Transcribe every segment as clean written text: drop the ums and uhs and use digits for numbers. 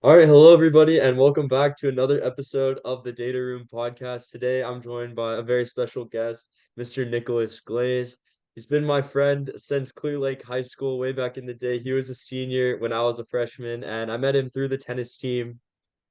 All right, hello everybody, and welcome back to another episode of the Data Room podcast. Today, I'm joined by a very special guest, Mr. Nicholas Glaze. He's been my friend since Clear Lake High School, way back in the day. He was a senior when I was a freshman, and I met him through the tennis team.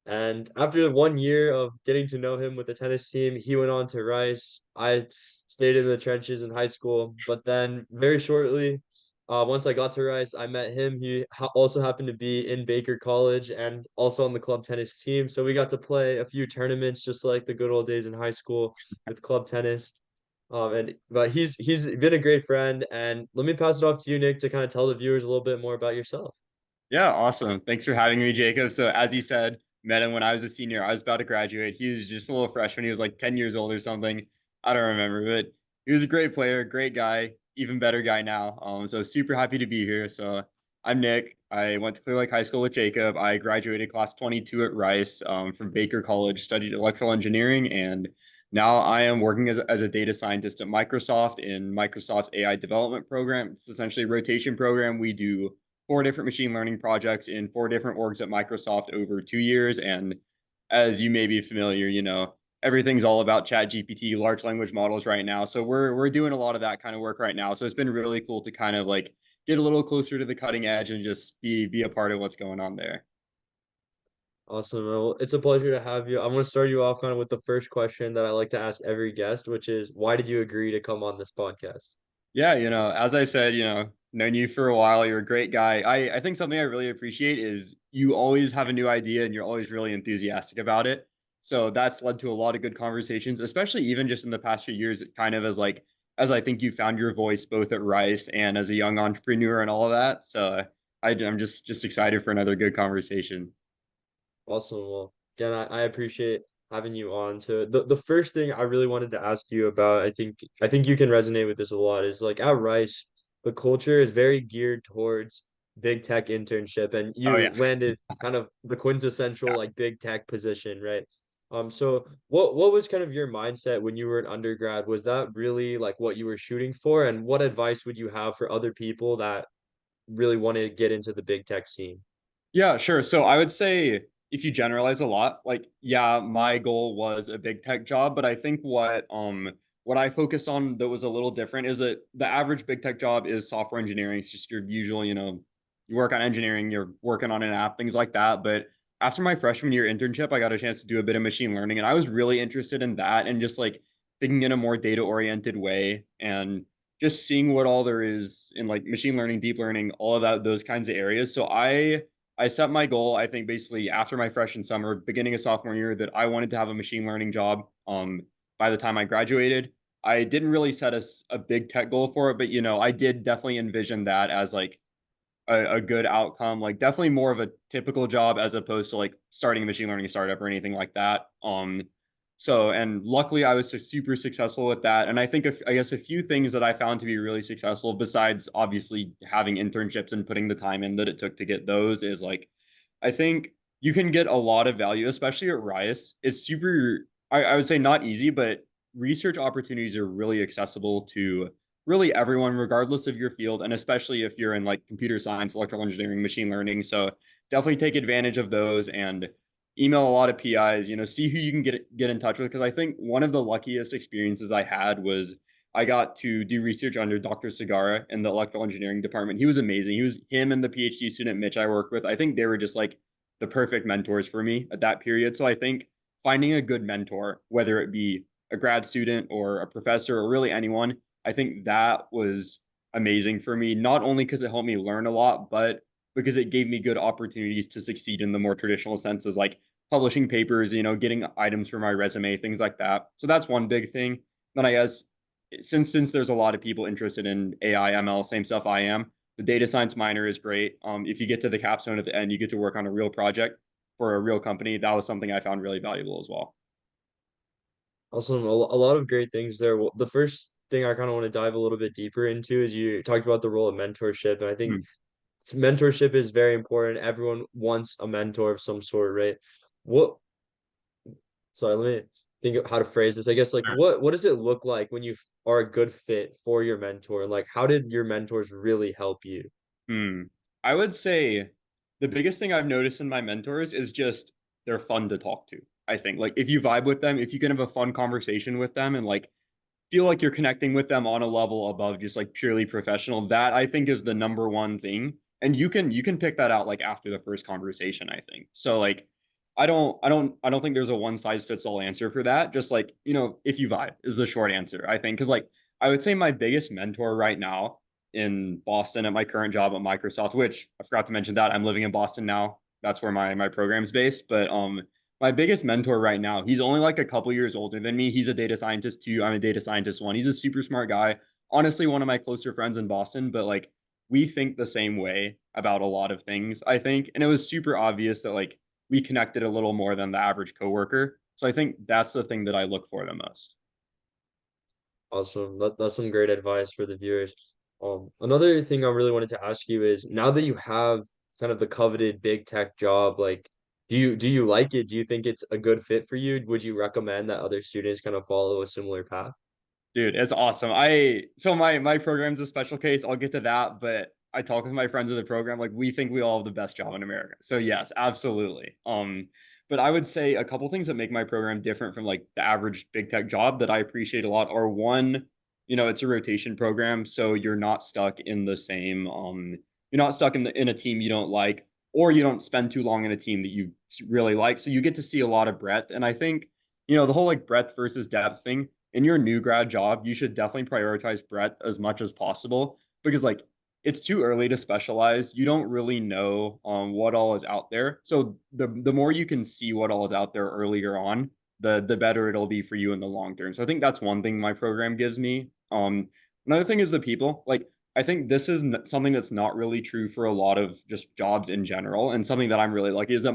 And after 1 year of getting to know him with the tennis team, he went on to Rice. I stayed in the trenches in high school, but then very shortly, once I got to Rice, I met him. He also happened to be in Baker College and also on the club tennis team. So we got to play a few tournaments, just like the good old days in high school with club tennis. But he's been a great friend. And let me pass it off to you, Nick, to kind of tell the viewers a little bit more about yourself. Yeah, awesome. Thanks for having me, Jacob. So, as you said, met him when I was a senior. I was about to graduate. He was just a little freshman. He was like 10 years old or something. I don't remember, but he was a great player, great guy, even better guy now. So super happy to be here. So, I'm Nick. I went to Clear Lake High School with Jacob. I graduated class 22 at Rice from Baker College, studied electrical engineering, and now I am working as a data scientist at Microsoft in Microsoft's AI development program. It's essentially a rotation program. We do four different machine learning projects in four different orgs at Microsoft over 2 years. And as you may be familiar, everything's all about Chat GPT, large language models right now. So we're doing a lot of that kind of work right now. So it's been really cool to kind of like get a little closer to the cutting edge and just be a part of what's going on there. Awesome. Well, it's a pleasure to have you. I'm going to start you off kind of with the first question that I like to ask every guest, which is why did you agree to come on this podcast? Yeah, as I said, known you for a while. You're a great guy. I think something I really appreciate is you always have a new idea and you're always really enthusiastic about it. So that's led to a lot of good conversations, especially even just in the past few years, kind of as I think you found your voice both at Rice and as a young entrepreneur and all of that. So I'm just excited for another good conversation. Awesome. Well, again, I appreciate having you on. To the first thing I really wanted to ask you about, I think you can resonate with this a lot, is like at Rice, the culture is very geared towards big tech internship, and Oh you yeah. landed kind of the quintessential like big tech position, right? So what was kind of your mindset when you were an undergrad? Was that really like what you were shooting for? And what advice would you have for other people that really want to get into the big tech scene? Yeah, sure. So I would say if you generalize a lot, like yeah, my goal was a big tech job, but I think what I focused on that was a little different is that the average big tech job is software engineering. It's just your usual, you work on engineering, you're working on an app, things like that. But after my freshman year internship, I got a chance to do a bit of machine learning, and I was really interested in that and just like thinking in a more data oriented way and just seeing what all there is in like machine learning, deep learning, all of that, those kinds of areas. So I set my goal, I think, basically after my freshman summer, beginning of sophomore year, that I wanted to have a machine learning job by the time I graduated. I didn't really set a big tech goal for it, but I did definitely envision that as like a good outcome, like definitely more of a typical job as opposed to like starting a machine learning startup or anything like that. And luckily I was super successful with that. And I think I guess a few things that I found to be really successful, besides obviously having internships and putting the time in that it took to get those, is like I think you can get a lot of value, especially at Rice. It's super, I would say not easy, but research opportunities are really accessible to really everyone, regardless of your field, and especially if you're in like computer science, electrical engineering, machine learning. So definitely take advantage of those and email a lot of PIs, see who you can get in touch with. Because I think one of the luckiest experiences I had was I got to do research under Dr. Sagara in the electrical engineering department. He was amazing. Him and the PhD student Mitch I worked with. I think they were just like the perfect mentors for me at that period. So I think finding a good mentor, whether it be a grad student or a professor or really anyone, I think that was amazing for me, not only because it helped me learn a lot, but because it gave me good opportunities to succeed in the more traditional senses, like publishing papers, getting items for my resume, things like that. So that's one big thing. Then I guess since there's a lot of people interested in AI, ML, same stuff I am, the data science minor is great. If you get to the capstone at the end, you get to work on a real project for a real company. That was something I found really valuable as well. Awesome. A lot of great things there. Well, the first thing I kind of want to dive a little bit deeper into is you talked about the role of mentorship. And I think Hmm. mentorship is very important. Everyone wants a mentor of some sort, right? What, sorry, let me think of how to phrase this. I guess like what does it look like when are a good fit for your mentor? Like how did your mentors really help you? Hmm. I would say the biggest thing I've noticed in my mentors is just they're fun to talk to. I think like if you vibe with them, if you can have a fun conversation with them and like feel like you're connecting with them on a level above just like purely professional, that I think is the number one thing. And you can pick that out like after the first conversation, I think. So like I don't think there's a one size fits all answer for that. Just like, if you vibe is the short answer, I think. Cause like I would say my biggest mentor right now in Boston at my current job at Microsoft, which I forgot to mention that I'm living in Boston now. That's where my program's based. But my biggest mentor right now, he's only like a couple years older than me. He's a data scientist too. I'm a data scientist one. He's a super smart guy. Honestly, one of my closer friends in Boston, but like we think the same way about a lot of things, I think. And it was super obvious that like we connected a little more than the average coworker. So I think that's the thing that I look for the most. Awesome. That's some great advice for the viewers. Another thing I really wanted to ask you is now that you have kind of the coveted big tech job, like do you like it? Do you think it's a good fit for you? Would you recommend that other students kind of follow a similar path? Dude, it's awesome. My program's a special case. I'll get to that, but I talk with my friends in the program. Like we think we all have the best job in America. So yes, absolutely. But I would say a couple things that make my program different from like the average big tech job that I appreciate a lot are one, it's a rotation program, so you're not stuck in a team you don't like, or you don't spend too long in a team that you really like. So you get to see a lot of breadth. And I think, the whole like breadth versus depth thing in your new grad job, you should definitely prioritize breadth as much as possible because like it's too early to specialize. You don't really know what all is out there. So the more you can see what all is out there earlier on, the better it'll be for you in the long term. So I think that's one thing my program gives me. Another thing is the people. Like I think this is something that's not really true for a lot of just jobs in general, and something that I'm really lucky is that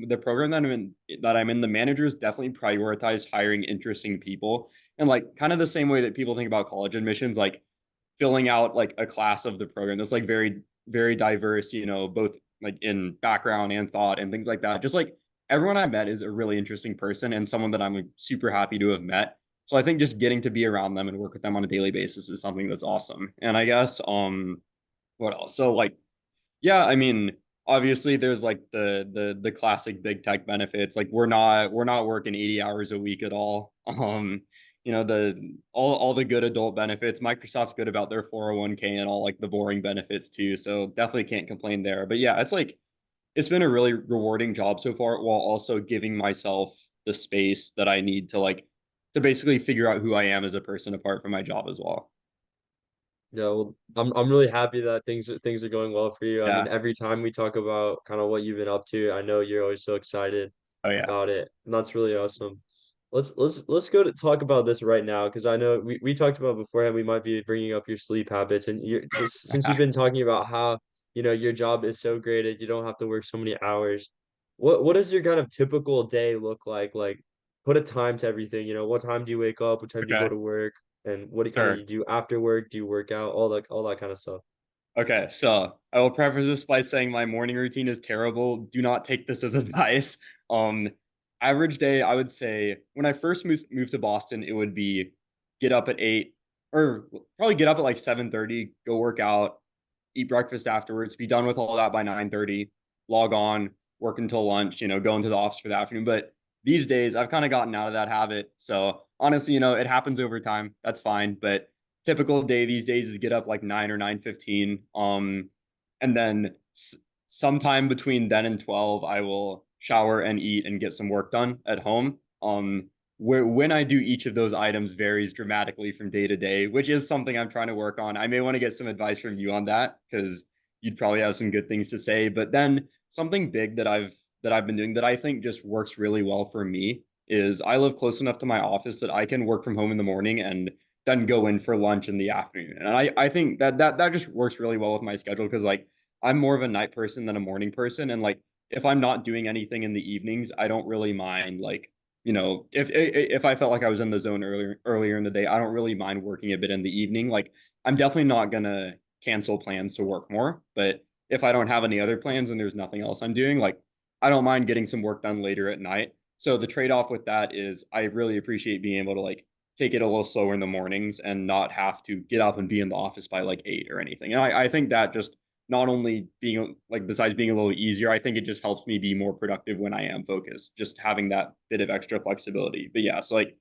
the program that I'm in, the managers definitely prioritize hiring interesting people, and like kind of the same way that people think about college admissions, like filling out like a class of the program that's like very very diverse, both like in background and thought and things like that. Just like everyone I met is a really interesting person and someone that I'm like, super happy to have met. So I think just getting to be around them and work with them on a daily basis is something that's awesome. And I guess what else? So like yeah, I mean, obviously there's like the classic big tech benefits. Like we're not working 80 hours a week at all. The all the good adult benefits. Microsoft's good about their 401k and all like the boring benefits too. So definitely can't complain there. But yeah, it's been a really rewarding job so far while also giving myself the space that I need to basically figure out who I am as a person apart from my job as well. Yeah, well, I'm really happy that things are going well for you. I mean, Yeah. every time we talk about kind of what you've been up to, I know you're always so excited Oh yeah. about it, and that's really awesome. Let's go to talk about this right now because I know we talked about beforehand we might be bringing up your sleep habits, and since you've been talking about how your job is so great that you don't have to work so many hours. What does your kind of typical day look like? Like, put a time to everything. What time do you wake up? What time do you go Okay. to work? And what do you kind of Sure. you do after work? Do you work out? All that kind of stuff. Okay, so I will preface this by saying my morning routine is terrible. Do not take this as advice. Um, Average day, I would say when I first moved to Boston, it would be get up at 8 or probably get up at like 7:30, go work out, eat breakfast afterwards, be done with all that by 9:30, log on, work until lunch, go into the office for the afternoon. But these days I've kind of gotten out of that habit. So honestly, it happens over time. That's fine. But typical day these days is get up like 9 or 9:15. And then sometime between then and 12, I will shower and eat and get some work done at home. When I do each of those items varies dramatically from day to day, which is something I'm trying to work on. I may want to get some advice from you on that because you'd probably have some good things to say. But then something big that I've been doing that I think just works really well for me is I live close enough to my office that I can work from home in the morning and then go in for lunch in the afternoon. And I think that just works really well with my schedule because like I'm more of a night person than a morning person. And like if I'm not doing anything in the evenings, I don't really mind like if I felt like I was in the zone earlier in the day, I don't really mind working a bit in the evening. Like I'm definitely not gonna cancel plans to work more, but if I don't have any other plans and there's nothing else I'm doing, like I don't mind getting some work done later at night. So the trade-off with that is I really appreciate being able to like take it a little slower in the mornings and not have to get up and be in the office by like 8 or anything. And I think that just not only being like besides being a little easier, I think it just helps me be more productive when I am focused, just having that bit of extra flexibility. But yeah, so like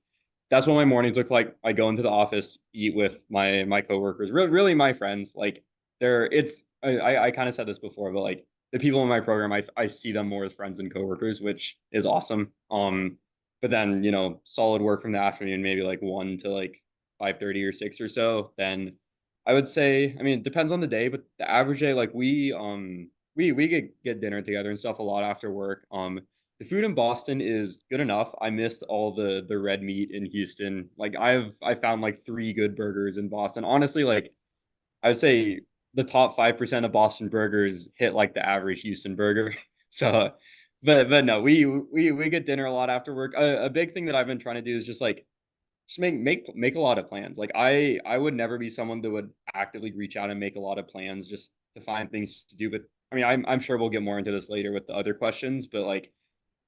that's what my mornings look like. I go into the office, eat with my coworkers, really my friends. Like they're it's I kind of said this before, but like the people in my program, I see them more as friends and coworkers, which is awesome. But then solid work from the afternoon, maybe like 1 to like 5:30 or 6 or so. Then I would say, I mean, it depends on the day, but the average day, like we get dinner together and stuff a lot after work. The food in Boston is good enough. I missed all the red meat in Houston. Like I found like three good burgers in Boston. Honestly, like I would say the top 5% of Boston burgers hit like the average Houston burger. So, but no, we get dinner a lot after work. A big thing that I've been trying to do is just make a lot of plans. Like I would never be someone that would actively reach out and make a lot of plans just to find things to do. But I mean, I'm sure we'll get more into this later with the other questions. But like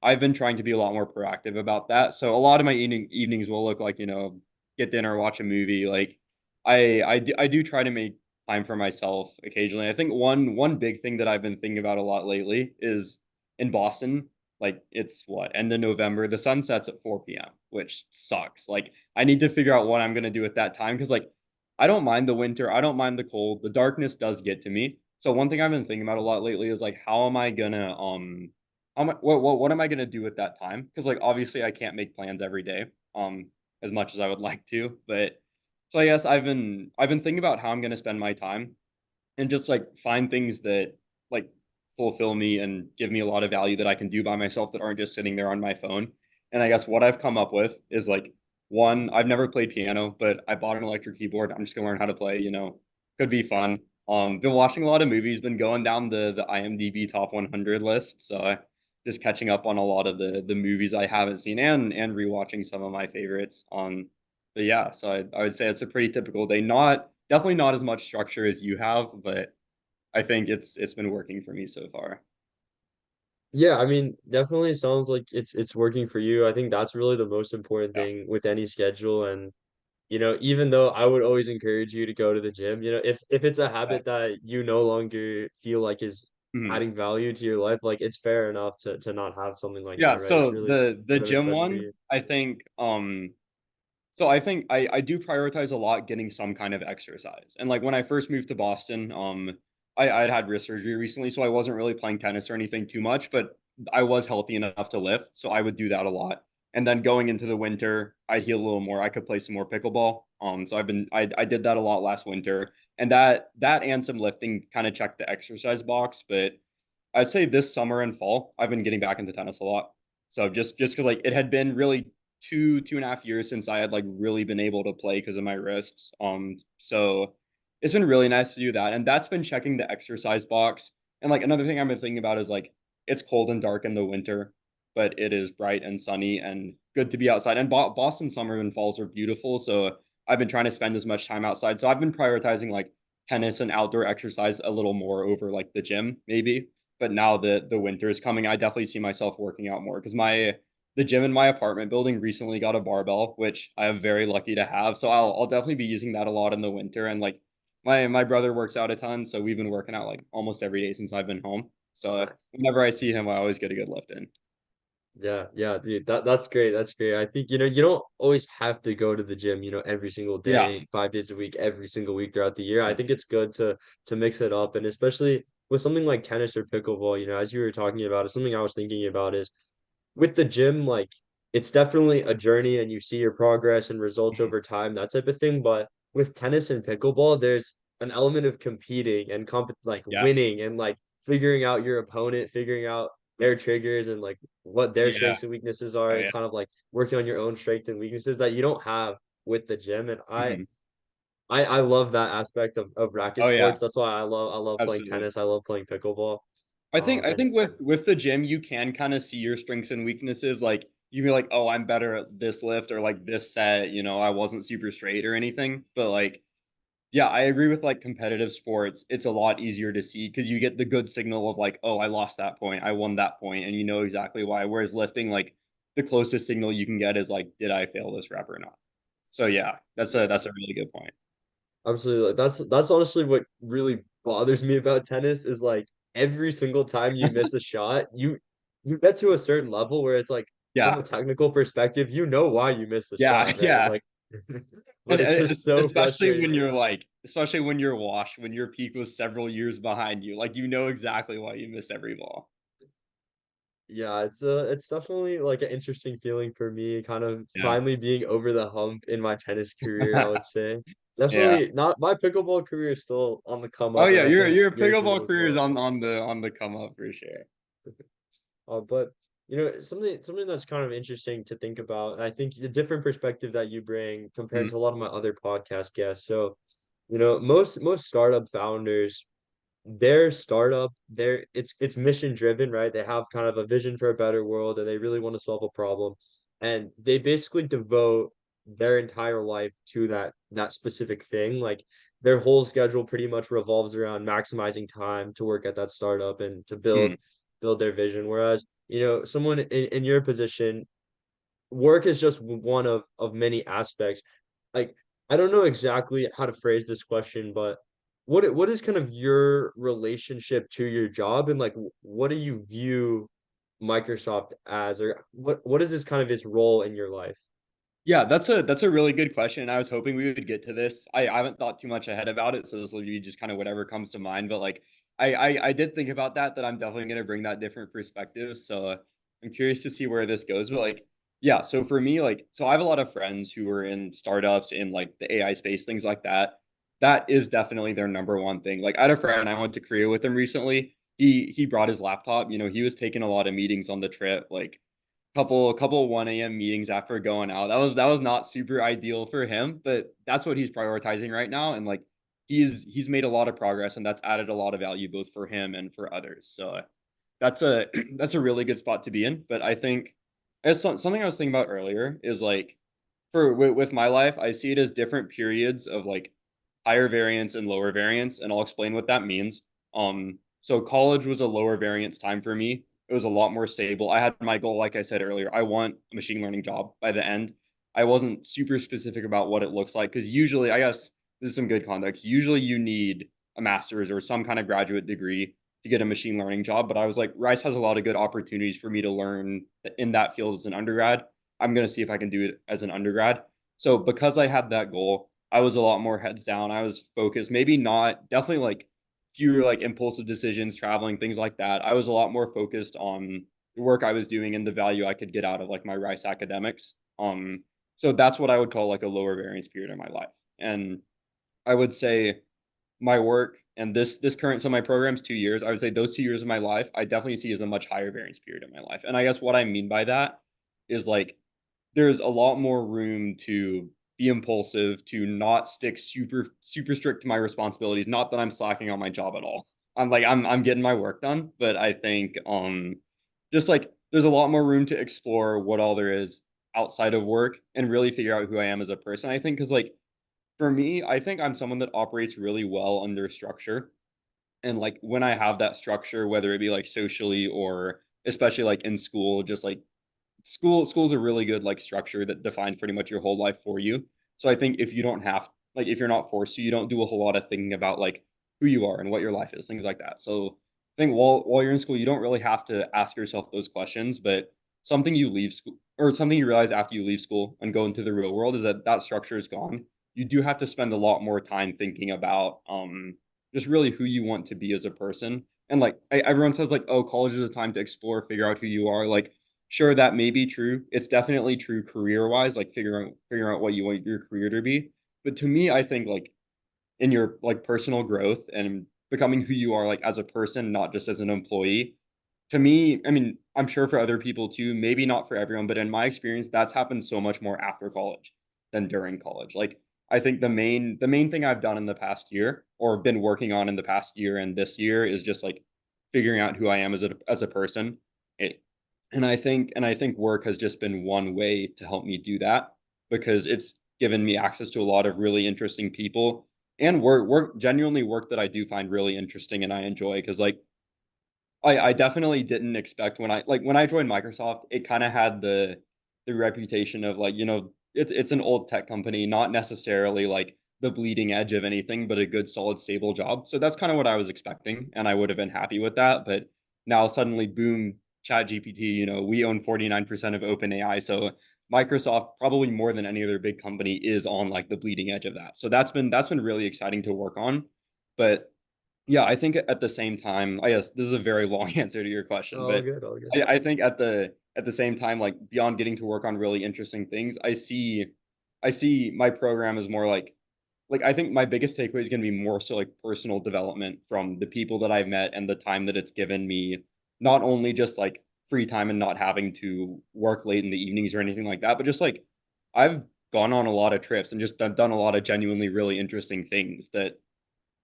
I've been trying to be a lot more proactive about that. So a lot of my evenings will look like, get dinner, watch a movie. Like I do try to make time for myself occasionally. I think one big thing that I've been thinking about a lot lately is in Boston, like it's what, end of November, the sun sets at 4 p.m., which sucks. Like I need to figure out what I'm gonna do at that time because like I don't mind the winter, I don't mind the cold. The darkness does get to me. So one thing I've been thinking about a lot lately is like how am I gonna what am I gonna do at that time? Because like obviously I can't make plans every day, as much as I would like to. But so I guess I've been thinking about how I'm gonna spend my time and just like find things that like fulfill me and give me a lot of value that I can do by myself that aren't just sitting there on my phone. And I guess what I've come up with is like one, I've never played piano, but I bought an electric keyboard. I'm just gonna learn how to play, could be fun. Been watching a lot of movies, been going down the IMDb top 100 list, so just catching up on a lot of the movies I haven't seen and rewatching some of my favorites. But yeah, so I would say it's a pretty typical day. Not definitely not as much structure as you have, but I think it's been working for me so far. Yeah, I mean, definitely sounds like it's working for you. I think that's really the most important Yeah. thing with any schedule. And even though I would always encourage you to go to the gym, if it's a Yeah. habit that you no longer feel like is Mhm. adding value to your life, like it's fair enough to not have something like Yeah, that, right? It's so really the whatever's gym best for one, you. I think so I think I do prioritize a lot getting some kind of exercise. And like when I first moved to Boston, I'd had wrist surgery recently, so I wasn't really playing tennis or anything too much, but I was healthy enough to lift, so I would do that a lot. And then going into the winter, I'd heal a little more. I could play some more pickleball. So I did that a lot last winter. And that and some lifting kind of checked the exercise box, but I'd say this summer and fall, I've been getting back into tennis a lot. So just because like it had been really 2.5 years since I had like really been able to play because of my wrists. So it's been really nice to do that, and that's been checking the exercise box. And like another thing I've been thinking about is like it's cold and dark in the winter, but it is bright and sunny and good to be outside. And Boston summer and falls are beautiful, so I've been trying to spend as much time outside. So I've been prioritizing like tennis and outdoor exercise a little more over like the gym maybe. But now the winter is coming, I definitely see myself working out more because my the gym in my apartment building recently got a barbell, which I am very lucky to have. So I'll definitely be using that a lot in the winter. And like my brother works out a ton, so we've been working out like almost every day since I've been home. So Nice. whenever I see him, I always get a good lift in. Yeah, yeah, dude, that's great. That's great. I think, you don't always have to go to the gym, every single Yeah. day, 5 days a week, every single week throughout the year. I Yeah. think it's good to mix it up. And especially with something like tennis or pickleball, as you were talking about, it's something I was thinking about is with the gym, like it's definitely a journey and you see your progress and results Mhm. over time, that type of thing. But with tennis and pickleball, there's an element of competing and like Yeah. winning and like figuring out your opponent, figuring out their triggers and like what their Yeah. strengths and weaknesses are, Oh, and yeah. kind of like working on your own strengths and weaknesses that you don't have with the gym. And I Mhm. I I love that aspect of racket Oh, yeah. sports. That's why I love playing Absolutely. tennis. I love playing pickleball. I And think with the gym you can kind of see your strengths and weaknesses. Like you be like, oh, I'm better at this lift or like this set. I wasn't super straight or anything. But like, yeah, I agree with like competitive sports. It's a lot easier to see because you get the good signal of like, oh, I lost that point, I won that point, and you know exactly why. Whereas lifting, like the closest signal you can get is like, did I fail this rep or not? So yeah, that's a really good point. absolutely. That's honestly what really bothers me about tennis is like every single time you miss a shot, you get to a certain level where it's like from Yeah, a technical perspective, you know why you missed the yeah, shot, right? yeah. Like, but And it's just so especially when frustrating. you're like, especially when you're washed, when your peak was several years behind you, like you know exactly why you miss every ball. Yeah, it's definitely like an interesting feeling for me, kind of Yeah. finally being over the hump in my tennis career, I would say. Yeah. Definitely not my pickleball career is still on the come Oh up, and yeah, I think your yours is pickleball as career is well. on the come up for sure. But something that's kind of interesting to think about, and I think the different perspective that you bring compared Mm, to a lot of my other podcast guests. So, most startup founders, their startup, it's mission driven, right? They have kind of a vision for a better world and they really want to solve a problem. And they basically devote their entire life to that specific thing. Like their whole schedule pretty much revolves around maximizing time to work at that startup and to mm. build their vision. Whereas, someone in your position, work is just one of many aspects. Like I don't know exactly how to phrase this question, but what is kind of your relationship to your job and like what do you view Microsoft as, or what is this kind of its role in your life? Yeah, that's a really good question. I was hoping we would get to this. I haven't thought too much ahead about it, so this will be just kind of whatever comes to mind. But like, I did think about that I'm definitely gonna bring that different perspective. So I'm curious to see where this goes. But like, yeah. So for me, like, so I have a lot of friends who are in startups in like the AI space, things like that. That is definitely their number one thing. Like, I had a friend I went to Korea with him recently. He brought his laptop. You know, he was taking a lot of meetings on the trip. Like couple 1 a.m. meetings after going out. That was not super ideal for him, but that's what he's prioritizing right now. And like he's made a lot of progress and that's added a lot of value both for him and for others. So that's a that's a really good spot to be in. But I think as something I was thinking about earlier is like with my life, I see it as different periods of like higher variance and lower variance, and I'll explain what that means. So college was a lower variance time for me. It was a lot more stable. I had my goal, like I said earlier, I want a machine learning job by the end. I wasn't super specific about what it looks like because usually, I guess this is some good context. Usually, you need a master's or some kind of graduate degree to get a machine learning job. But I was like, Rice has a lot of good opportunities for me to learn in that field as an undergrad. I'm going to see if I can do it as an undergrad. So because I had that goal, I was a lot more heads down. I was focused, maybe not, definitely like fewer like impulsive decisions, traveling, things like that. I was a lot more focused on the work I was doing and the value I could get out of like my Rice academics. So that's what I would call like a lower variance period in my life. And I would say my work and this current, so my program's 2 years. I would say those 2 years of my life I definitely see as a much higher variance period in my life. And I guess what I mean by that is like there's a lot more room to be impulsive, to not stick super strict to my responsibilities. Not that I'm slacking on my job at all. I'm getting my work done, but I think just like there's a lot more room to explore what all there is outside of work and really figure out who I am as a person. I think because like for me, I think I'm someone that operates really well under structure. And like when I have that structure, whether it be like socially or especially like in school, just like school's a really good like structure that defines pretty much your whole life for you. So I think if you don't have like if you're not forced to, you don't do a whole lot of thinking about like who you are and what your life is, things like that. So I think while you're in school, you don't really have to ask yourself those questions, but something you leave school or something you realize after you leave school and go into the real world is that that structure is gone. You do have to spend a lot more time thinking about just really who you want to be as a person. And like everyone says like, oh, college is a time to explore, figure out who you are. Like sure, that may be true. It's definitely true career wise, like figuring out what you want your career to be. But to me, I think like in your like personal growth and becoming who you are like as a person, not just as an employee. To me, I mean, I'm sure for other people too, maybe not for everyone, but in my experience, that's happened so much more after college than during college. Like I think the main thing I've done in the past year or been working on in the past year and this year is just like figuring out who I am as a person. It, and I think work has just been one way to help me do that because it's given me access to a lot of really interesting people and work genuinely work that I do find really interesting and I enjoy because like I definitely didn't expect when I joined Microsoft, it kind of had the reputation of like, it's an old tech company, not necessarily like the bleeding edge of anything but a good, solid, stable job. So that's kind of what I was expecting, and I would have been happy with that. But now suddenly, boom, Chat GPT, we own 49% of OpenAI. So Microsoft, probably more than any other big company, is on like the bleeding edge of that. So that's been really exciting to work on. But yeah, I think at the same time, I guess this is a very long answer to your question, All but good, all good. I think at the same time, like beyond getting to work on really interesting things, I see my program as more like I think my biggest takeaway is going to be more so like personal development from the people that I've met and the time that it's given me, not only just like free time and not having to work late in the evenings or anything like that, but just like I've gone on a lot of trips and just done a lot of genuinely really interesting things that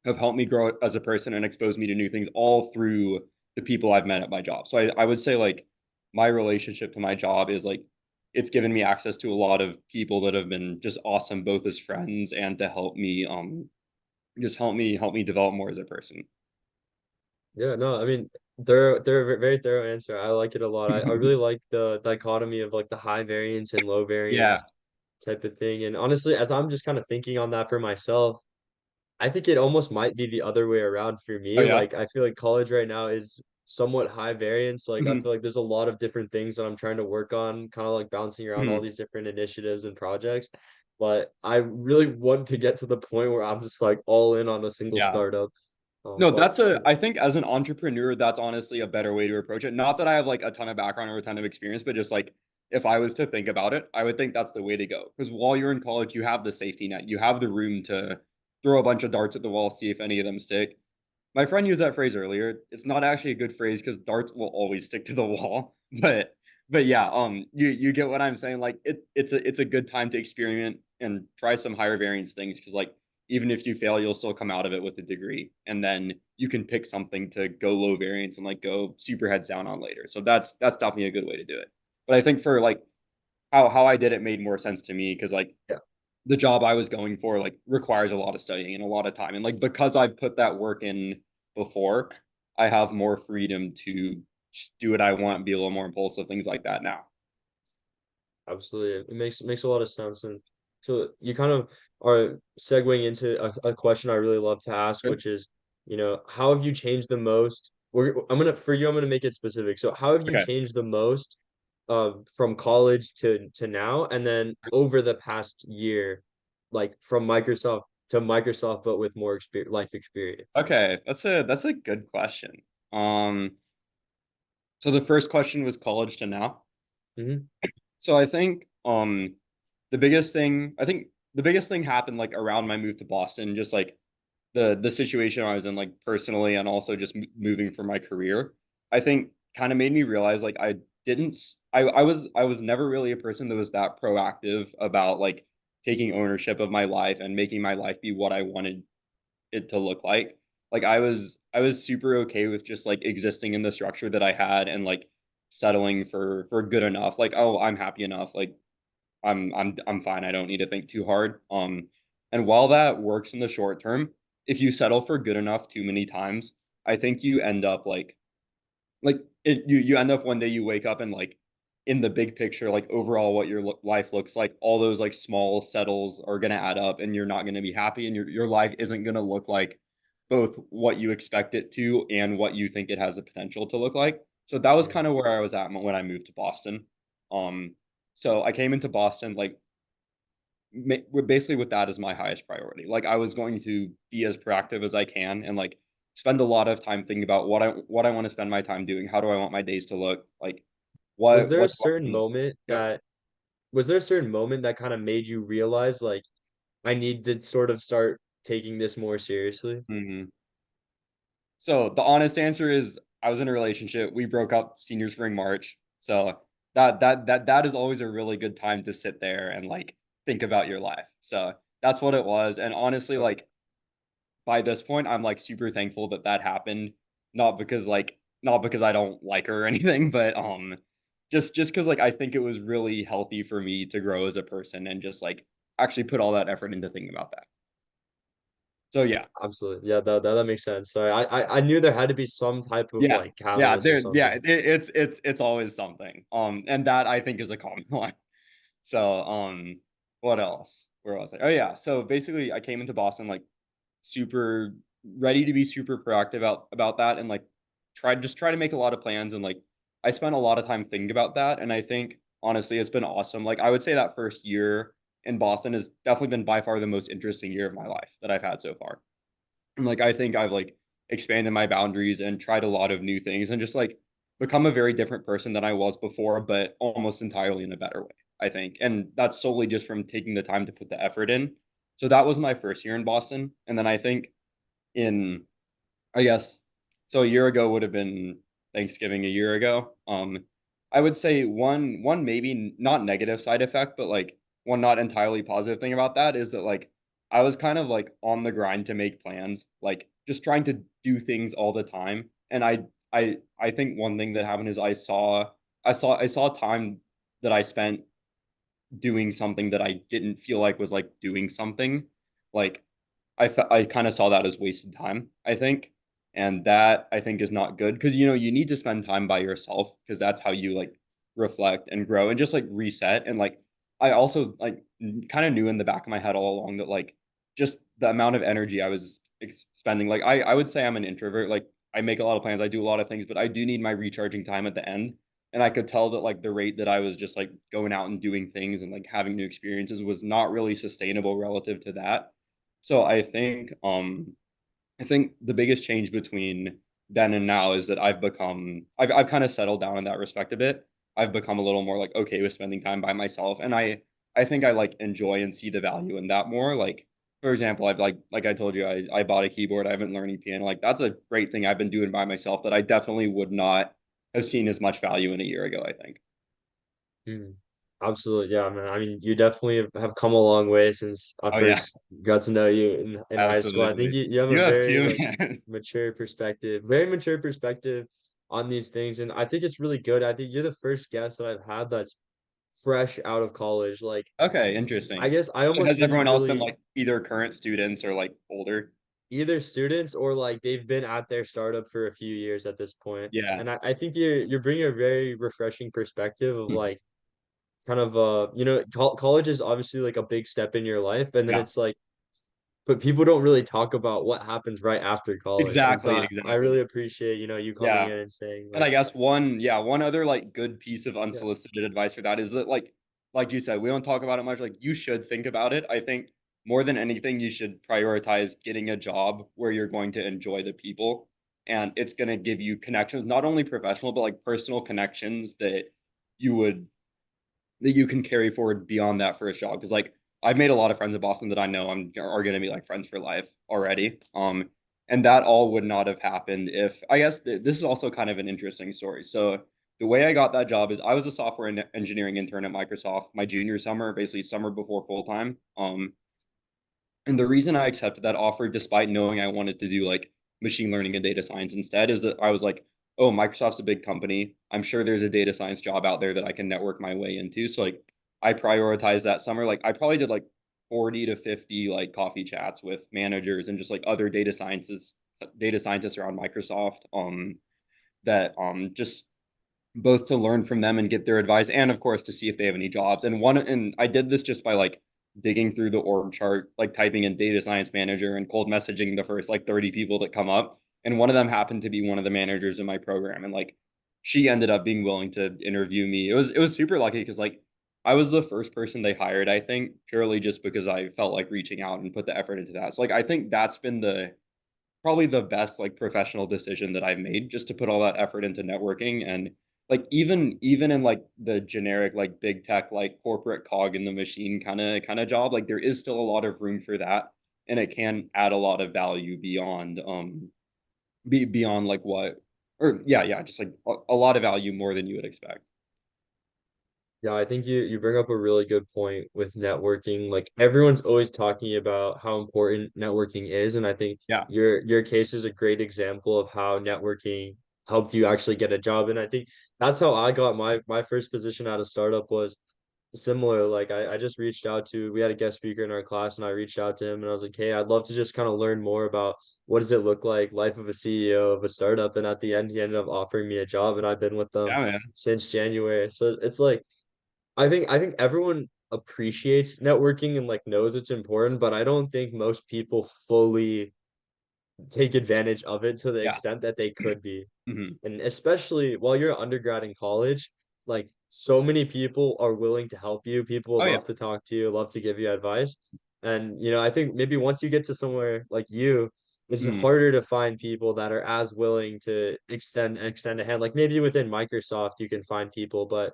have helped me grow as a person and exposed me to new things all through the people I've met at my job. So I would say like my relationship to my job is like it's given me access to a lot of people that have been just awesome both as friends and to help me just help me develop more as a person. Yeah, no, I mean they're a very thorough answer. I like it a lot. I really like the dichotomy of like the high variance and low Yeah. variance type of thing. And honestly, as I'm just kind of thinking on that for myself, I think it almost might be the other way around for Oh me. yeah. Like I feel like college right now is somewhat high variance. Like I Hmm. feel like there's a lot of different things that I'm trying to work on, kind of like bouncing around all Hmm. these different initiatives and projects. But I really want to get to the point where I'm just like all in on a single Yeah. startup. No, But I think as an entrepreneur, that's honestly a better way to approach it. Not that I have like a ton of background or a ton of experience, but just like if I was to think about it, I would think that's the way to go. Because while you're in college, you have the safety net, you have the room to throw a bunch of darts at the wall, see if any of them stick. My friend used that phrase earlier. It's not actually a good phrase because darts will always stick to the wall. But yeah, you get what I'm saying. Like it's a good time to experiment and try some higher variance things because like even if you fail, you'll still come out of it with a degree, and then you can pick something to go low variance and like go super heads down on later. So that's definitely a good way to do it. But I think for like how I did it made more sense to me because like yeah, the job I was going for like requires a lot of studying and a lot of time. And like because I've put that work in before, I have more freedom to just do what I want, be a little more impulsive, things like that now. absolutely. It makes a lot of sense. And so you kind of are segueing into a question I really love to ask, Good. which is, how have you changed the most? I'm gonna make it specific. So how have you Okay. changed the most from college to now, and then over the past year, like from Microsoft to Microsoft, but with more life experience? Okay. That's a good question. Um, so the first question was college to now. Hmm. So I think the biggest thing happened like around my move to Boston, just like the situation I was in like personally and also just moving for my career. I think kind of made me realize like didn't I was never really a person that was that proactive about like taking ownership of my life and making my life be what I wanted it to look like. Like I was super okay with just like existing in the structure that I had and like settling for good enough. Like, oh, I'm happy enough. Like I'm fine. I don't need to think too hard. And while that works in the short term, if you settle for good enough too many times, I think you end up you end up one day you wake up and like in the big picture, like overall what your life looks like, all those like small settles are gonna add up, and you're not gonna be happy, and your life isn't gonna look like both what you expect it to and what you think it has the potential to look like. So that was Yeah. kind of where I was at when I moved to Boston. Um, so I came into Boston like basically with that as my highest priority. Like I was going to be as proactive as I can and like spend a lot of time thinking about what I want to spend my time doing. How do I want my days to look? Like Was there a what do certain I moment yeah. that was there a certain moment that kind of made you realize like I need to sort of start taking this more seriously? Mhm. So the honest answer is I was in a relationship. We broke up senior spring March. So that is always a really good time to sit there and like think about your life. So that's what it was. And honestly, Okay. like by this point, I'm like super thankful that that happened. Not because I don't like her or anything, but just because like I think it was really healthy for me to grow as a person and just like actually put all that effort into thinking about that. So yeah, Absolutely. Yeah, that makes sense. Sorry. I knew there had to be some type of yeah, like yeah. catalyst or Yeah. something. It's always something. And that I think is a common one. So what else? where was I? Oh yeah. So basically I came into Boston like super ready to be super proactive about that and like try to make a lot of plans and like I spent a lot of time thinking about that and I think honestly it's been awesome. Like I would say that first year in Boston has definitely been by far the most interesting year of my life that I've had so far. And like I think I've like expanded my boundaries and tried a lot of new things and just like become a very different person than I was before, but almost entirely in a better way, I think. And that's solely just from taking the time to put the effort in. So that was my first year in Boston. And then I think in I guess so a year ago would have been Thanksgiving a year ago. I would say one maybe not negative side effect, but like one not entirely positive thing about that is that like I was kind of like on the grind to make plans, like just trying to do things all the time. And I think one thing that happened is I saw time that I spent doing something that I didn't feel like was like doing something. Like I kind of saw that as wasted time, I think. And that I think is not good because you need to spend time by yourself because that's how you like reflect and grow and just like reset. And like I also like kind of knew in the back of my head all along that like just the amount of energy I was spending, like I would say I'm an introvert. Like I make a lot of plans, I do a lot of things, but I do need my recharging time at the end. And I could tell that like the rate that I was just like going out and doing things and like having new experiences was not really sustainable relative to that. So I think the biggest change between then and now is that I've kind of settled down in that respect a bit. I've become a little more like okay with spending time by myself and I think I like enjoy and see the value in that more. Like for example, I've like I told you I bought a keyboard. I haven't learned any piano. Like that's a great thing I've been doing by myself that I definitely would not have seen as much value in a year ago, I think. Mm. Absolutely, yeah, man. I mean, you definitely have come a long way since I Oh yeah, first got to know you in high school. I think absolutely. you have a You have very too, like man. very mature perspective on these things, and I think it's really good. I think you're the first guest that I've had that's fresh out of college. Like, Okay, I interesting. guess I So almost has didn't everyone else been really like either current students or like older? either students or like they've been at their startup for a few years at this point. Yeah. And I think you're bringing a very refreshing perspective of Hmm. like kind of college is obviously like a big step in your life, and then Yeah. it's like but people don't really talk about what happens right after college. And so Exactly, I exactly. really appreciate, you coming Yeah. in and saying And I like, guess one other like good piece of yeah, unsolicited advice for that is that like you said, we don't talk about it much. Like you should think about it. I think more than anything, you should prioritize getting a job where you're going to enjoy the people and it's going to give you connections, not only professional, but like personal connections you would that you can carry forward beyond that first job. Because like I've made a lot of friends in Boston that I know are going to be like friends for life already. And that all would not have happened if I guess this is also kind of an interesting story. So the way I got that job is I was a software engineering intern at Microsoft my junior summer, basically summer before full time. And the reason I accepted that offer, despite knowing I wanted to do like machine learning and data science instead, is that I was like, oh, Microsoft's a big company. I'm sure there's a data science job out there that I can network my way into. So like I prioritized that summer. Like I probably did like 40 to 50 like coffee chats with managers and just like other data scientists around Microsoft that just both to learn from them and get their advice and of course to see if they have any jobs. And I did this just by like digging through the org chart, like typing in data science manager and cold messaging the first like 30 people that come up. And one of them happened to be one of the managers in my program. And like she ended up being willing to interview me. It was super lucky because like I was the first person they hired, I think, purely just because I felt like reaching out and put the effort into that. So like I think that's been the probably the best like professional decision that I've made just to put all that effort into networking and like even in like the generic like big tech like corporate cog in the machine kind of job like there is still a lot of room for that and it can add a lot of value beyond beyond like what or yeah just like a lot of value more than you would expect. yeah, I think you bring up a really good point with networking. Like everyone's always talking about how important networking is, and I think Yeah. your case is a great example of how networking helped you actually get a job. And I think that's how I got my first position at a startup was similar. Like I just reached out to we had a guest speaker in our class and I reached out to him and I was like, hey, I'd love to just kind of learn more about what does it look like, life of a CEO of a startup. And at the end he ended up offering me a job and I've been with them Yeah, man. since January. So it's like I think everyone appreciates networking and like knows it's important, but I don't think most people fully take advantage of it to the Yeah. extent that they could be. Hmm. And especially while you're an undergrad in college, like so many people are willing to help you. People Oh would yeah. love to talk to you, love to give you advice. And I think maybe once you get to somewhere like you, it's Hmm. harder to find people that are as willing to extend a hand. Like maybe within Microsoft you can find people, but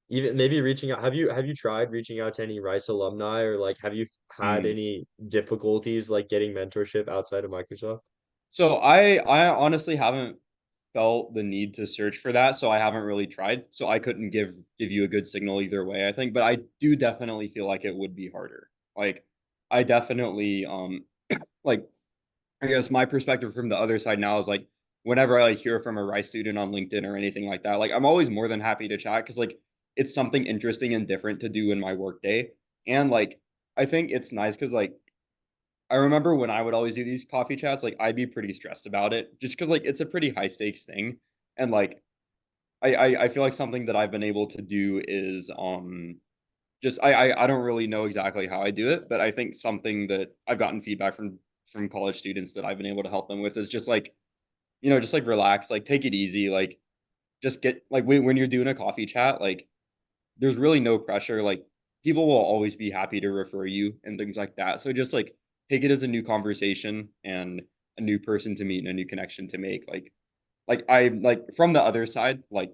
even maybe reaching out. Have you tried reaching out to any Rice alumni, or like have you had Hmm. any difficulties like getting mentorship outside of Microsoft? So I honestly haven't felt the need to search for that, so I haven't really tried. So I couldn't give you a good signal either way, I think, but I do definitely feel like it would be harder. Like I definitely like I guess my perspective from the other side now is like whenever I like hear from a Rice student on LinkedIn or anything like that, like I'm always more than happy to chat because like it's something interesting and different to do in my workday. And like I think it's nice because like I remember when I would always do these coffee chats, like I'd be pretty stressed about it just because like it's a pretty high stakes thing. And like I feel like something that I've been able to do is just I don't really know exactly how I do it, but I think something that I've gotten feedback from college students that I've been able to help them with is just like, just like relax, like take it easy, like just get like when you're doing a coffee chat, like there's really no pressure. Like people will always be happy to refer you and things like that. So just like take it as a new conversation and a new person to meet and a new connection to make. Like I like from the other side, like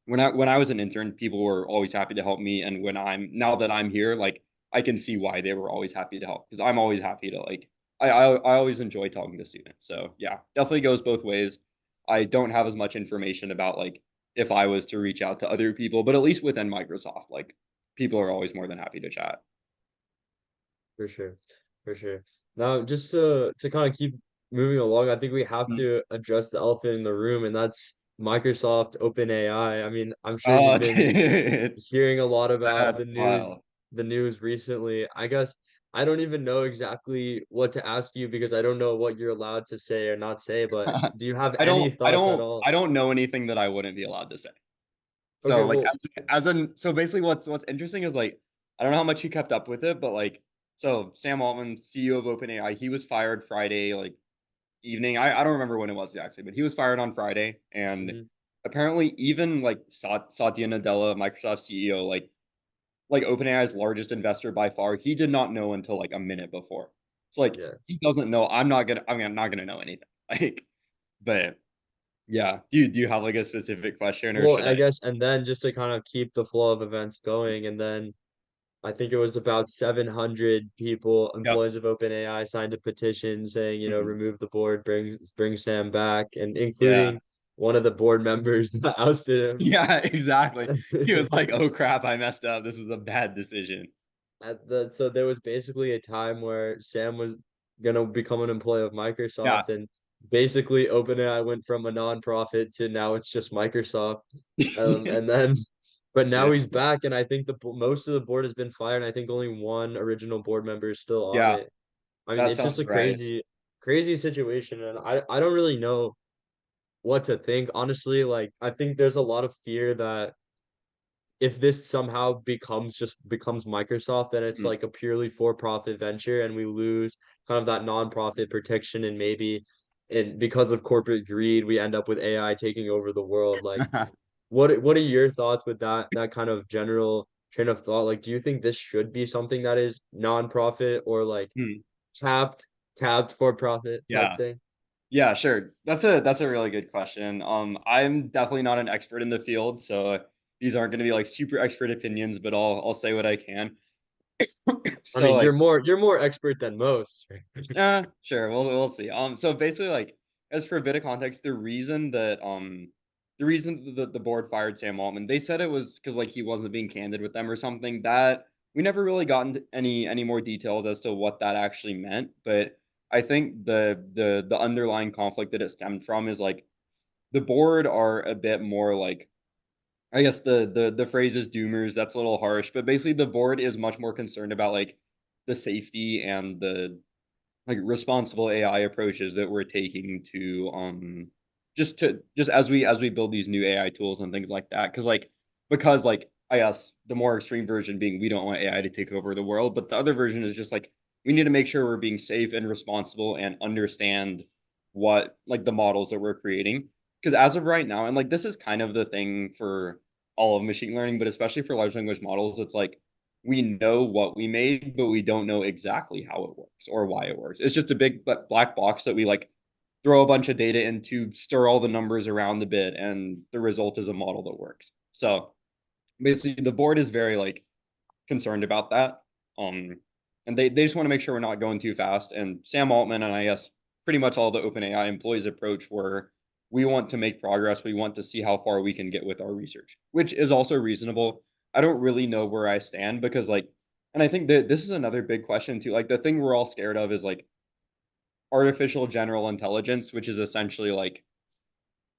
when I was an intern, people were always happy to help me, and when I'm now that I'm here, like I can see why they were always happy to help because I'm always happy to like I always enjoy talking to students. So yeah, definitely goes both ways. I don't have as much information about like if I was to reach out to other people, but at least within Microsoft, like people are always more than happy to chat. For sure. For sure. Now, just to kind of keep moving along, I think we have Mhm. to address the elephant in the room, and that's Microsoft OpenAI. I mean, I'm sure you've Oh, been dude, hearing a lot about that's wild. the news recently. I guess I don't even know exactly what to ask you because I don't know what you're allowed to say or not say, but do you have I any don't, I thoughts at don't, all? I don't know anything that I wouldn't be allowed to say. Okay, So like well, so basically what's interesting is like I don't know how much you kept up with it, but like so Sam Altman, CEO of OpenAI, he was fired Friday like evening. I don't remember when it was actually, but he was fired on Friday, and mhm, apparently even like Satya Nadella, Microsoft CEO, like OpenAI's largest investor by far, he did not know until like a minute before. So like yeah. he doesn't know. I'm not gonna know anything. Like, but yeah. Do you have like a specific question or Well, should I I? guess, and then just to kind of keep the flow of events going, and then I think it was about 700 people, Yep. employees of OpenAI, signed a petition saying, Mhm. remove the board, bring Sam back, and Yeah. including one of the board members that ousted Yeah, exactly. He him. was like, "Oh crap, I messed up. This is a bad decision." So there was basically a time where Sam was gonna become an employee of Yeah. Microsoft, and basically OpenAI went from a nonprofit to now it's just Microsoft. And then, but now Yeah. he's back, and I think most of the board has been fired, and I think only one original board member is still on Yeah, it. I mean, that it's just sounds a right. crazy situation, and I don't really know what to think, honestly. Like, I think there's a lot of fear that if this somehow becomes Microsoft, then it's Mm. like a purely for-profit venture, and we lose kind of that nonprofit protection, and maybe, and because of corporate greed, we end up with AI taking over the world. Like, what are your thoughts with that kind of general train of thought? Like, do you think this should be something that is nonprofit or like Mm. capped capped for-profit type Yeah. thing? Yeah, sure. That's a really good question. I'm definitely not an expert in the field, so these aren't going to be like super expert opinions, but I'll say what I can. I So mean, like you're more expert than most. Sure. We'll see. So basically, like, as for a bit of context, the reason the board fired Sam Altman, they said it was because like he wasn't being candid with them or something. That we never really got into any more details as to what that actually meant. But I think the underlying conflict that it stemmed from is like the board are a bit more like I guess the phrase is doomers. That's a little harsh, but basically the board is much more concerned about like the safety and the like responsible AI approaches that we're taking to just as we build these new AI tools and things like that. Because like I guess the more extreme version being we don't want AI to take over the world, but the other version is just like we need to make sure we're being safe and responsible and understand what like the models that we're creating. Because as of right now, and like this is kind of the thing for all of machine learning, but especially for large language models, it's like we know what we made, but we don't know exactly how it works or why it works. It's just a big black box that we like throw a bunch of data into, stir all the numbers around a bit, and the result is a model that works. So basically the board is very like concerned about that. And they just want to make sure we're not going too fast. And Sam Altman and I guess pretty much all the OpenAI employees approach where we want to make progress. We want to see how far we can get with our research, which is also reasonable. I don't really know where I stand because like, and I think that this is another big question too. Like the thing we're all scared of is like artificial general intelligence, which is essentially like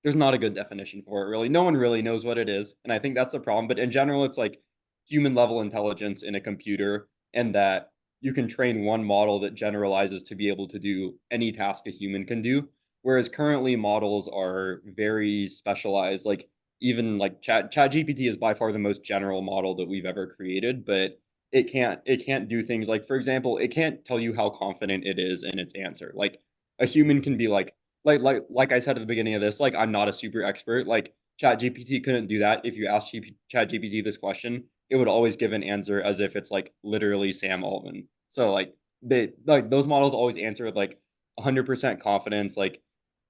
there's not a good definition for it really. No one really knows what it is, and I think that's the problem. But in general, it's like human level intelligence in a computer, and that you can train one model that generalizes to be able to do any task a human can do. Whereas currently models are very specialized. Like even like Chat GPT is by far the most general model that we've ever created, but it can't do things like, for example, it can't tell you how confident it is in its answer. Like a human can be like I said at the beginning of this, like I'm not a super expert. Like Chat GPT couldn't do that. If you ask Chat GPT this question, it would always give an answer as if it's like literally Sam Altman. So like those models always answer with like 100% confidence. Like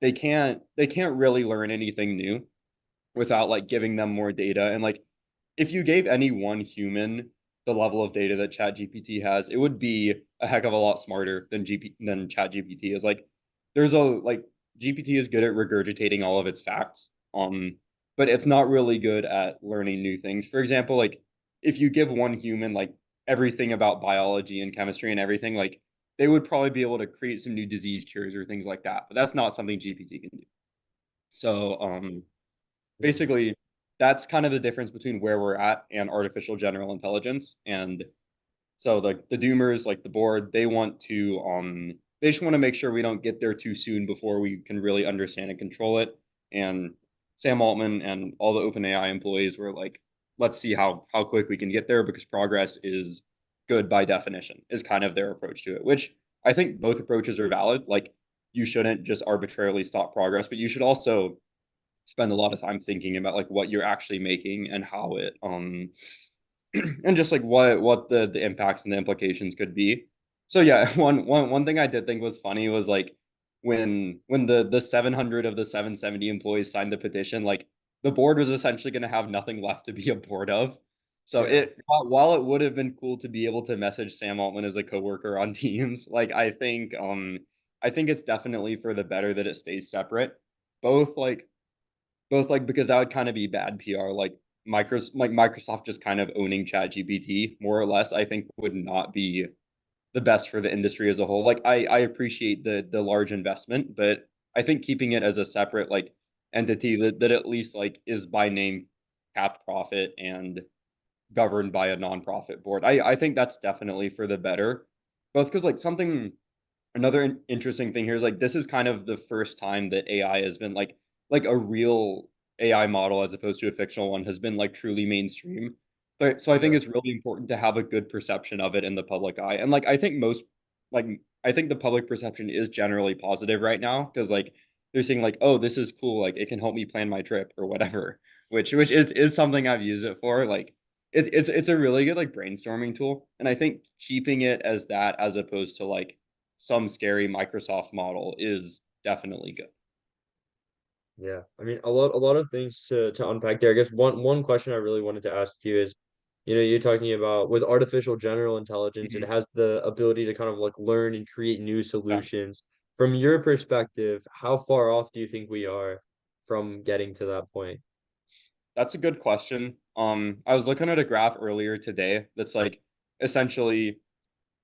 they can't really learn anything new without like giving them more data. And like if you gave any one human the level of data that Chat GPT has, it would be a heck of a lot smarter than Chat GPT is. Like there's a like GPT is good at regurgitating all of its facts, but it's not really good at learning new things. For example, like if you give one human like everything about biology and chemistry and everything, like they would probably be able to create some new disease cures or things like that. But that's not something GPT can do. So Hmm. basically that's kind of the difference between where we're at and artificial general intelligence. And so like the doomers, like the board, they just want to make sure we don't get there too soon before we can really understand and control it. And Sam Altman and all the OpenAI employees were like, let's see how quick we can get there because progress is good by definition, is kind of their approach to it, which I think both approaches are valid. Like you shouldn't just arbitrarily stop progress, but you should also spend a lot of time thinking about like what you're actually making and how it and just like what the impacts and the implications could be. So yeah, one thing I did think was funny was like when the 700 of the 770 employees signed the petition, like the board was essentially going to have nothing left to be a board of. So Yeah. while it would have been cool to be able to message Sam Altman as a coworker on Teams, like I think it's definitely for the better that it stays separate. Both like both because that would kind of be bad PR. Microsoft just kind of owning ChatGPT more or less, I think would not be the best for the industry as a whole. Like I appreciate the large investment, but I think keeping it as a separate like entity that at least like is by name capped profit and governed by a nonprofit board. I think that's definitely for the better. Both because like something another interesting thing here is like this is kind of the first time that AI has been like a real AI model as opposed to a fictional one has been like truly mainstream. So I think Yeah. it's really important to have a good perception of it in the public eye. And like like I think the public perception is generally positive right now because like they're saying like, oh, this is cool, like it can help me plan my trip or whatever, which is something I've used it for. Like it's a really good like brainstorming tool. And I think keeping it as that as opposed to like some scary Microsoft model is definitely good. Yeah. I mean, a lot of things to unpack there. I guess one question I really wanted to ask you is, you're talking about with artificial general intelligence, it Mhm. has the ability to kind of like learn and create new Yeah, solutions. From your perspective, how far off do you think we are from getting to that point? that's a good question. I was looking at a graph earlier today that's like essentially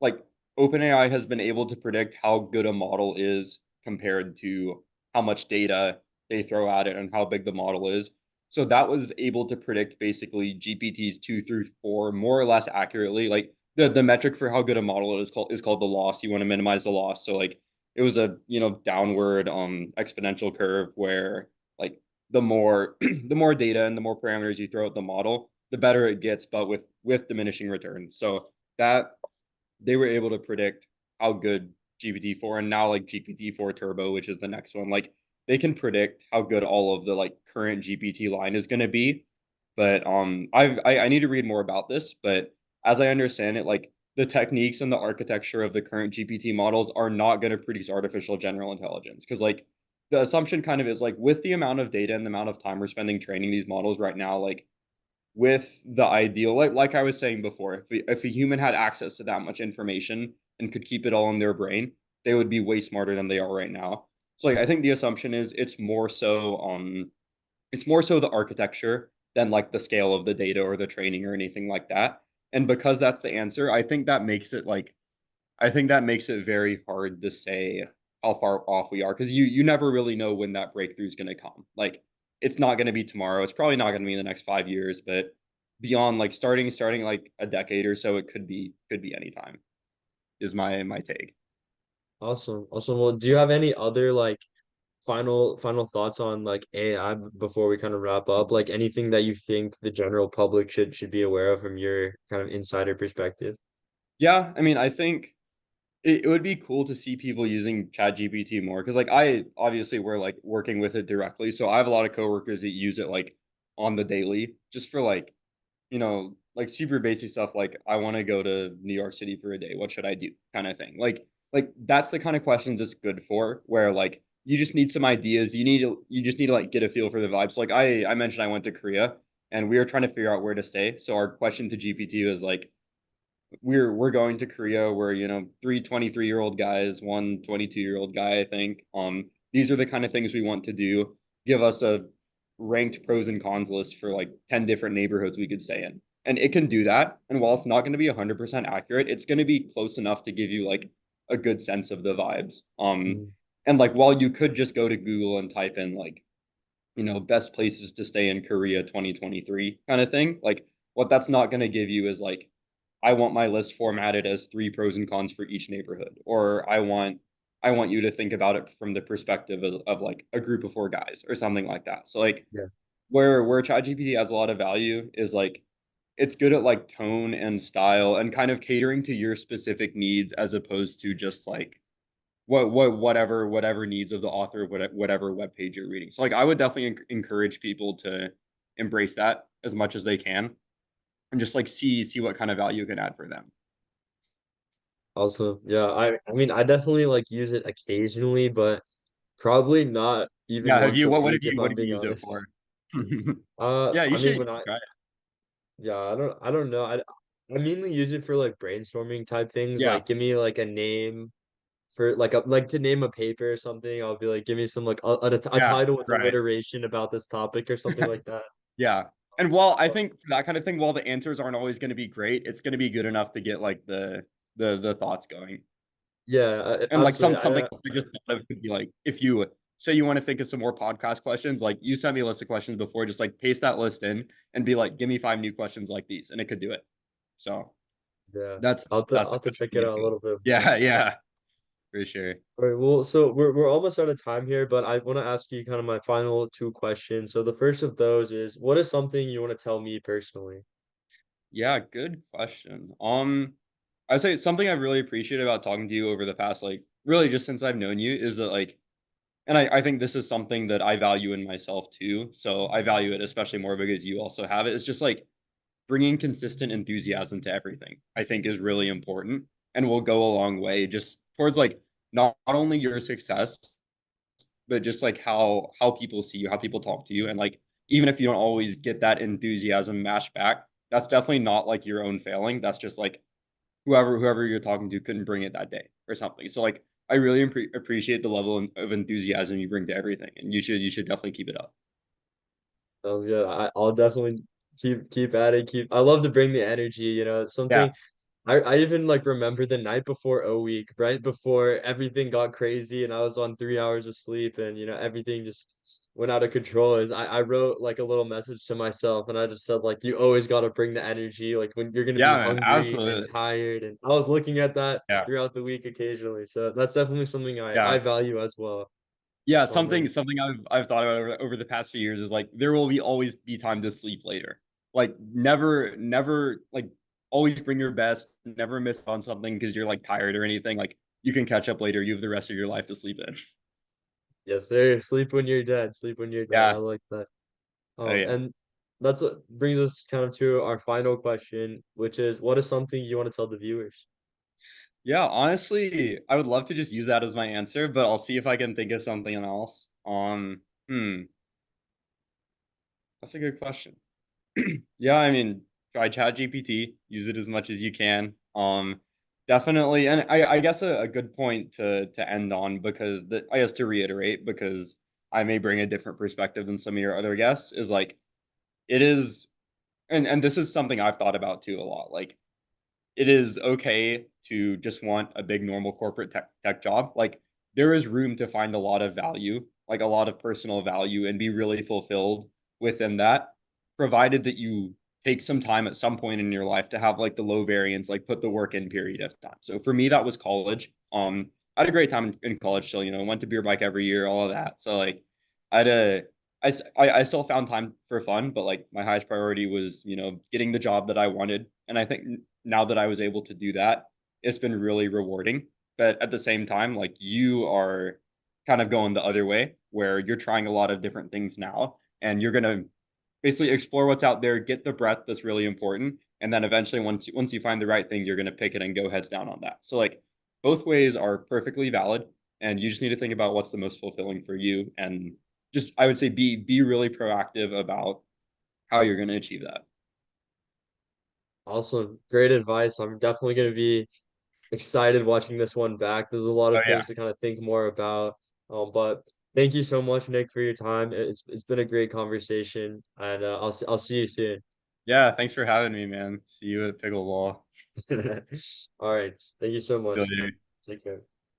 like OpenAI has been able to predict how good a model is compared to how much data they throw at it and how big the model is. So that was able to predict basically GPTs 2 through 4 more or less accurately. Like the metric for how good a model is called the loss. You want to minimize the loss. So like it was a downward exponential curve where like the more the more data and the more parameters you throw at the model, the better it gets, but with diminishing returns. So that they were able to predict how good GPT-4 and now like GPT-4 Turbo, which is the next one, like they can predict how good all of the like current GPT line is going to be. But I need to read more about this, but as I understand it, like the techniques and the architecture of the current GPT models are not going to produce artificial general intelligence because like the assumption kind of is like with the amount of data and the amount of time we're spending training these models right now, like with the ideal, like I was saying before, if a human had access to that much information and could keep it all in their brain, they would be way smarter than they are right now. So like I think the assumption is it's more so the architecture than like the scale of the data or the training or anything like that. And because that's the answer, I think that makes it very hard to say how far off we are because you never really know when that breakthrough is going to come. Like it's not going to be tomorrow. It's probably not going to be in the next 5 years, but beyond like starting like a decade or so, it could be any time. Is my take. Awesome. Awesome. Well, do you have any other like final thoughts on like AI before we kind of wrap up? Like anything that you think the general public should be aware of from your kind of insider perspective? Yeah, I mean, I think it would be cool to see people using ChatGPT more because like I obviously we're like working with it directly, so I have a lot of coworkers that use it like on the daily just for like like super basic stuff like I want to go to New York City for a day. What should I do? Kind of thing. Like that's the kind of questions it's good for where like you just need some ideas. You just need to like get a feel for the vibes. Like I mentioned I went to Korea and we were trying to figure out where to stay. So our question to GPT was like we're going to Korea. We're, three 23-year-old guys, one 22-year-old guy, I think. These are the kind of things we want to do. Give us a ranked pros and cons list for like 10 different neighborhoods we could stay in. And it can do that. And while it's not going to be 100% accurate, it's going to be close enough to give you like a good sense of the vibes. Mm. And like while you could just go to Google and type in like, best places to stay in Korea 2023 kind of thing, like what that's not going to give you is like I want my list formatted as three pros and cons for each neighborhood, or I want you to think about it from the perspective of like a group of four guys or something like that. So like Yeah. where ChatGPT has a lot of value is like it's good at like tone and style and kind of catering to your specific needs as opposed to just like whatever needs of the author, whatever web page you're reading. So like I would definitely encourage people to embrace that as much as they can and just like see what kind of value it can add for them. Also, yeah, I mean I definitely like use it occasionally, but probably not even Yeah, have once you a what week have if you what I'm have you being used it honest. for? Yeah, you I mean should when I try it. yeah, I don't know. I mainly use it for like brainstorming type things. Yeah, Like give me like a name for like to name a paper or something. I'll be like, give me some like a yeah, title with right. alliteration about this topic or something like that. Yeah. And while I think for that kind of thing, while the answers aren't always going to be great, it's going to be good enough to get like the thoughts going. Yeah, And like absolutely. something else I just thought of could be like if you say you want to think of some more podcast questions, like you sent me a list of questions before, just like paste that list in and be like, give me 5 new questions like these, and it could do it. So Yeah, that's I'll the have to question check to it get out a to. little bit more. Yeah, yeah, for sure. All right, well, so we're almost out of time here, but I want to ask you kind of my final two questions. So the first of those is, what is something you want to tell me personally? Yeah, good question. I'd say something I've really appreciated about talking to you over the past, like, really just since I've known you is that, like, and I think this is something that I value in myself too. So I value it especially more because you also have it. It's just like bringing consistent enthusiasm to everything, I think is really important and will go a long way just towards like not only your success, but just like how people see you, how people talk to you, and like even if you don't always get that enthusiasm matched back, that's definitely not like your own failing. That's just like whoever you're talking to couldn't bring it that day or something. So like I really appreciate the level of enthusiasm you bring to everything, and you should definitely keep it up. Sounds good. I'll definitely keep at it. Keep. I love to bring the energy. It's Yeah, something. I even like remember the night before O week, right before everything got crazy and I was on 3 hours of sleep and everything just went out of control. I wrote like a little message to myself and I just said like you always got to bring the energy like when you're gonna be yeah, man, hungry and absolutely. tired and I was looking at that Yeah, throughout the week occasionally. So that's definitely something I yeah. value as well. Yeah, Um something and something I've thought about over the past few years is like there will be always be time to sleep later. like never like always bring your best, never miss on something because you're like tired or anything. Like you can catch up later. You have the rest of your life to sleep in. Yes, sir. Sleep when you're dead. Sleep when you're dead. I Yeah. like that. Oh yeah. And that's what brings us kind of to our final question, which is what is something you want to tell the viewers? Yeah, honestly, I would love to just use that as my answer, but I'll see if I can think of something else. That's a good question. Yeah, I mean, try ChatGPT, use it as much as you can. Definitely, and I guess a good point to end on because I guess to reiterate because I may bring a different perspective than some of your other guests is like it is, and this is something I've thought about too a lot. Like it is okay to just want a big normal corporate tech job. Like there is room to find a lot of value, like a lot of personal value and be really fulfilled within that, provided that you take some time at some point in your life to have like the low variance, like put the work in period of time. So for me, that was college. I had a great time in college still, went to beer bike every year, all of that. So like I had a I still found time for fun, but like my highest priority was, getting the job that I wanted. And I think now that I was able to do that, it's been really rewarding. But at the same time, like you are kind of going the other way where you're trying a lot of different things now and you're going to basically explore what's out there, get the breadth that's really important. And then eventually once you find the right thing, you're going to pick it and go heads down on that. So like both ways are perfectly valid and you just need to think about what's the most fulfilling for you and just I would say be really proactive about how you're going to achieve that. Awesome. Great advice. I'm definitely going to be excited watching this one back. There's a lot Oh of yeah. things to kind of think more about. But thank you so much, Nick, for your time. It's been a great conversation, and I'll see you soon. Yeah, thanks for having me, man. See you at pickleball. All right. Thank you so See you much. later. Take care.